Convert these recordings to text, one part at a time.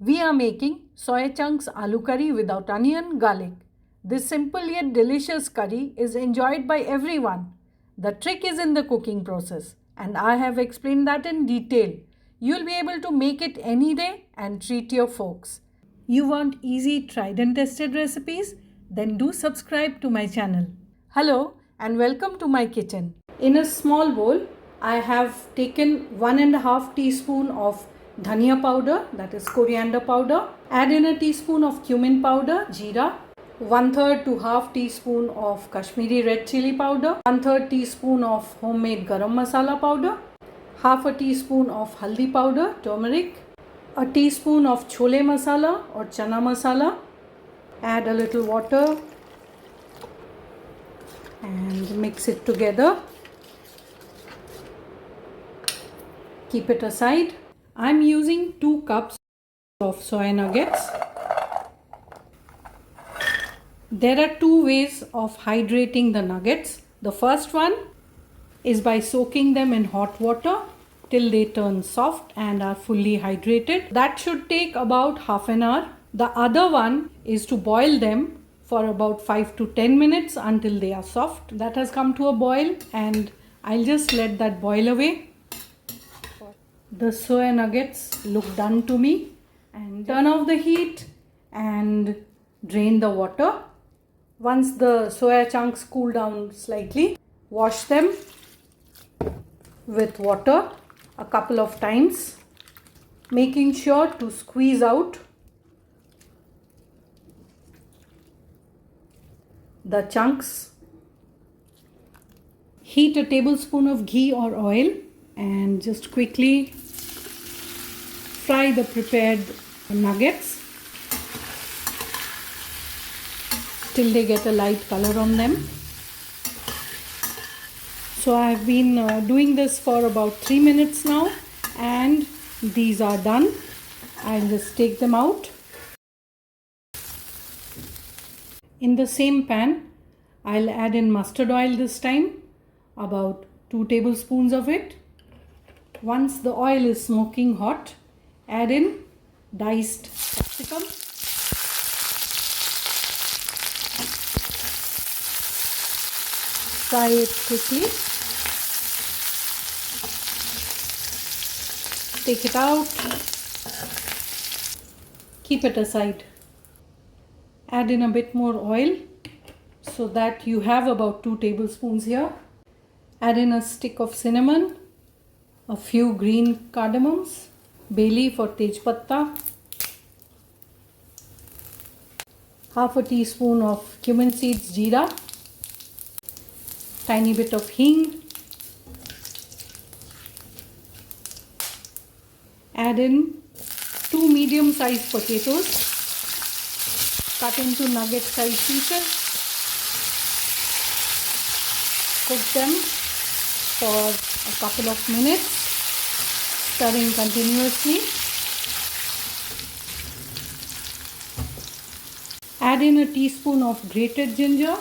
We are making Soya Chunks Aloo Curry without onion, garlic. This simple yet delicious curry is enjoyed by everyone. The trick is in the cooking process, and I have explained that in detail. You'll be able to make it any day and treat your folks. You want easy, tried and tested recipes? Then do subscribe to my channel. Hello and welcome to my kitchen. In a small bowl, I have taken 1.5 teaspoon of Dhaniya powder, that is coriander powder. Add in a teaspoon of cumin powder, Jeera. 1/3 to half teaspoon of Kashmiri Red Chili powder. 1/3 teaspoon of homemade Garam Masala powder. Half a teaspoon of Haldi powder, Turmeric. A teaspoon of Chole masala or Chana masala. Add a little water and mix it together. Keep it aside. I'm using 2 cups of soy nuggets. There are 2 ways of hydrating the nuggets. The first one is by soaking them in hot water till they turn soft and are fully hydrated. That should take about half an hour. The other one is to boil them for about 5 to 10 minutes until they are soft. That has come to a boil and I'll just let that boil away. The soya nuggets look done to me, and turn off the heat and drain the water. Once the soya chunks cool down slightly, wash them with water a couple of times, making sure to squeeze out the chunks. Heat a tablespoon of ghee or oil and just quickly fry the prepared nuggets till they get a light color on them. So I have been doing this for about 3 minutes now, and these are done. I'll just take them out. In the same pan, I'll add in mustard oil this time, about 2 tablespoons of it. Once the oil is smoking hot, add in diced capsicum. Fry it quickly. Take it out. Keep it aside. Add in a bit more oil so that you have about 2 tablespoons here. Add in a stick of cinnamon, a few green cardamoms, bay leaf or tej patta, half a teaspoon of cumin seeds, Jeera, tiny bit of hing. Add in 2 medium-sized potatoes, cut into nugget-sized pieces. Cook them for a couple of minutes, stirring continuously. Add in a teaspoon of grated ginger.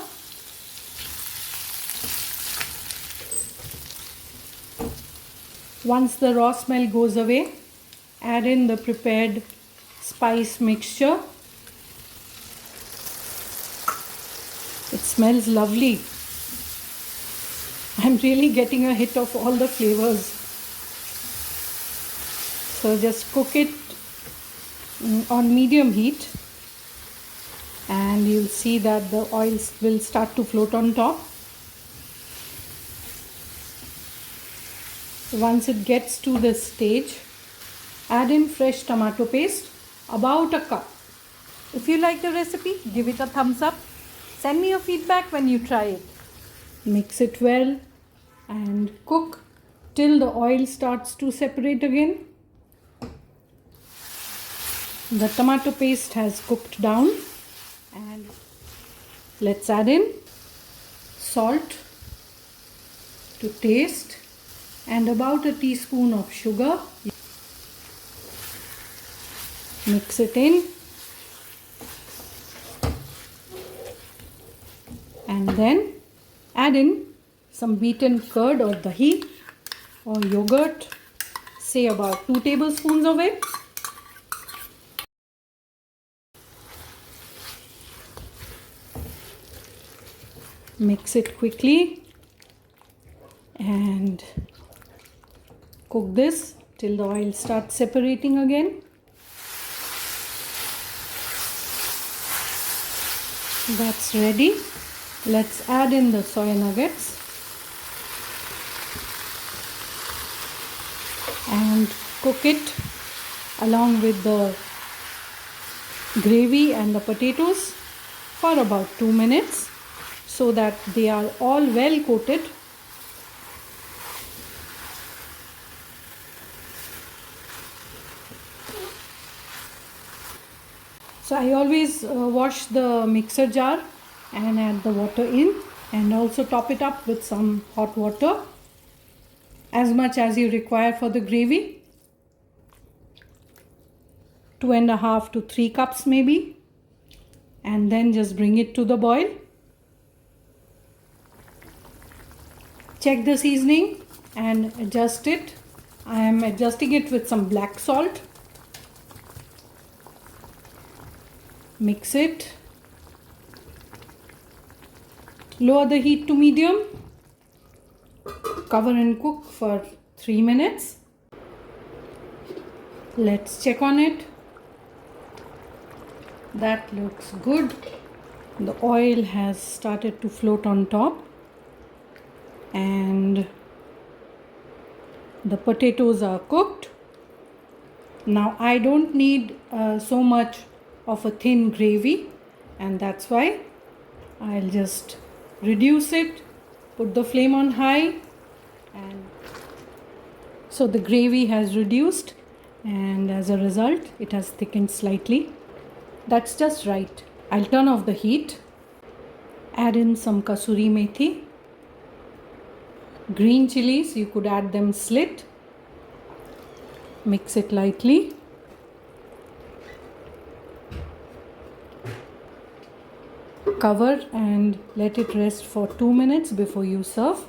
Once the raw smell goes away, add in the prepared spice mixture. It smells lovely. I'm really getting a hit of all the flavors. So just cook it on medium heat and you'll see that the oils will start to float on top. Once it gets to this stage, add in fresh tomato paste, about a cup. If you like the recipe, give it a thumbs up. Send me your feedback when you try it. Mix it well and cook till the oil starts to separate again. The tomato paste has cooked down, and let's add in salt to taste and about a teaspoon of sugar. Mix it in and then add in some beaten curd or dahi or yogurt, say about 2 tablespoons of it. Mix it quickly and cook this till the oil starts separating again. That's ready. Let's add in the soya nuggets and cook it along with the gravy and the potatoes for about 2 minutes so that they are all well coated. So I always wash the mixer jar and add the water in, and also top it up with some hot water as much as you require for the gravy. 2.5 to 3 cups maybe, and then just bring it to the boil. Check the seasoning and adjust it. I am adjusting it with some black salt. Mix it. Lower the heat to medium. Cover and cook for 3 minutes. Let's check on it. That looks good. The oil has started to float on top and the potatoes are cooked. Now I don't need so much of a thin gravy, and that's why I'll just reduce it, put the flame on high, and so the gravy has reduced, and as a result it has thickened slightly. That's just right. I'll turn off the heat, add in some Kasuri Methi, green chilies, you could add them slit, mix it lightly. Cover and let it rest for 2 minutes before you serve.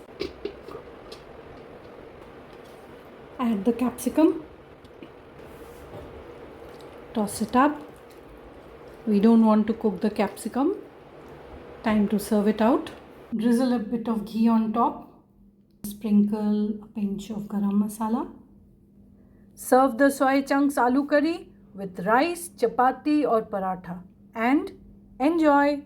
Add the capsicum. Toss it up. We don't want to cook the capsicum. Time to serve it out. Drizzle a bit of ghee on top. Sprinkle a pinch of Garam Masala. Serve the Soya Chunks Aloo Curry with rice, chapati or paratha and enjoy.